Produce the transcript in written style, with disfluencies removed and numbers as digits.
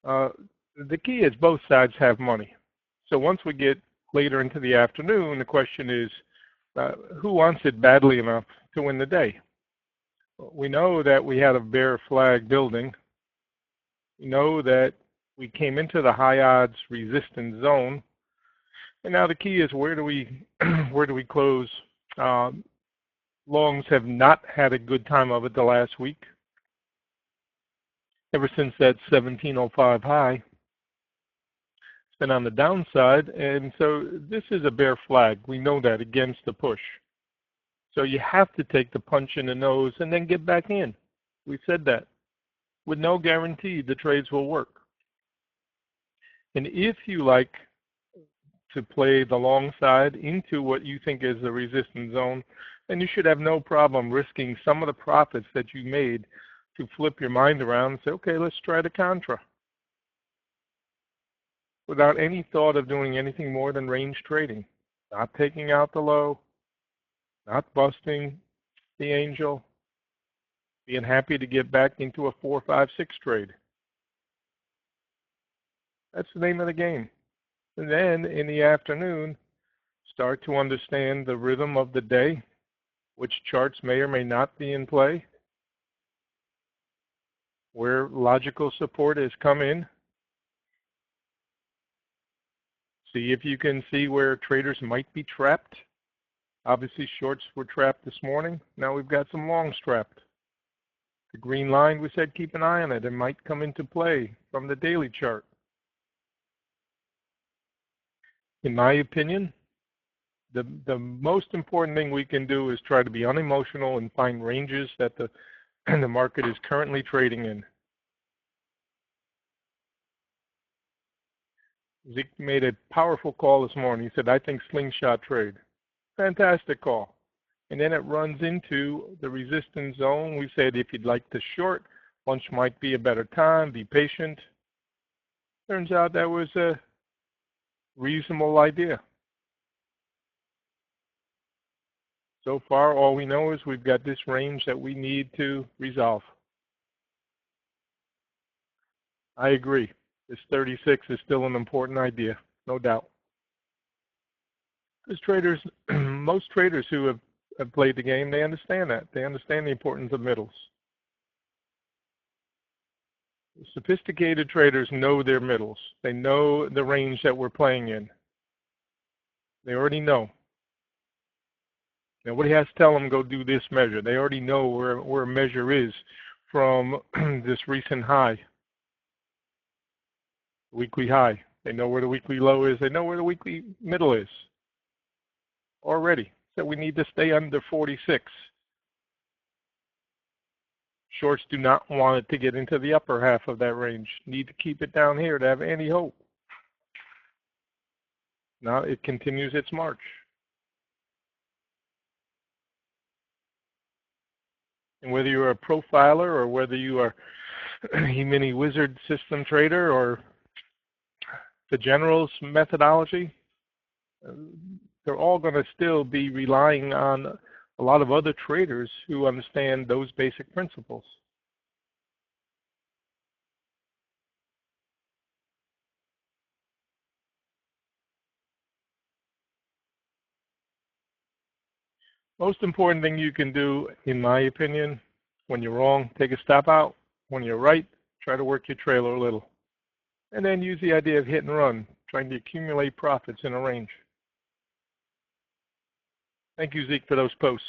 Uh, the key is both sides have money. So once we get later into the afternoon, the question is, who wants it badly enough to win the day? We know that we had a bear flag building. We know that we came into the high odds resistance zone. And now the key is, where do we where do we close? Longs have not had a good time of it the last week, ever since that 1705 high. It's been on the downside, and so this is a bear flag. We know that, against the push. So you have to take the punch in the nose and then get back in. We said that. With no guarantee the trades will work. And if you like to play the long side into what you think is the resistance zone, then you should have no problem risking some of the profits that you made to flip your mind around and say, okay, let's try the contra. Without any thought of doing anything more than range trading, not taking out the low, not busting the angel, being happy to get back into a 4, 5, 6 trade. That's the name of the game. And then in the afternoon, start to understand the rhythm of the day, which charts may or may not be in play, where logical support has come in. See if you can see where traders might be trapped. Obviously, shorts were trapped this morning. Now we've got some longs trapped. The green line, we said keep an eye on it. It might come into play from the daily chart. In my opinion, the most important thing we can do is try to be unemotional and find ranges that the market is currently trading in. Zeke made a powerful call this morning. He said, I think slingshot trade. Fantastic call. And then it runs into the resistance zone. We said if you'd like to short, lunch might be a better time, be patient. Turns out that was a reasonable idea. So far, all we know is we've got this range that we need to resolve. I agree. This 36 is still an important idea, no doubt. Because traders, most traders who have played the game, they understand that. They understand the importance of middles. Sophisticated traders know their middles. They know the range that we're playing in. They already know. Nobody has to tell them, go do this measure. They already know where a measure is from this recent high, weekly high. They know where the weekly low is. They know where the weekly middle is already. So we need to stay under 46. Shorts do not want it to get into the upper half of that range. Need to keep it down here to have any hope. Now it continues its march. And whether you're a profiler or whether you are a mini wizard system trader or the general's methodology, they're all going to still be relying on a lot of other traders who understand those basic principles. Most important thing you can do, in my opinion, when you're wrong, take a stop out. When you're right, try to work your trailer a little. And then use the idea of hit and run, trying to accumulate profits in a range. Thank you, Zeke, for those posts.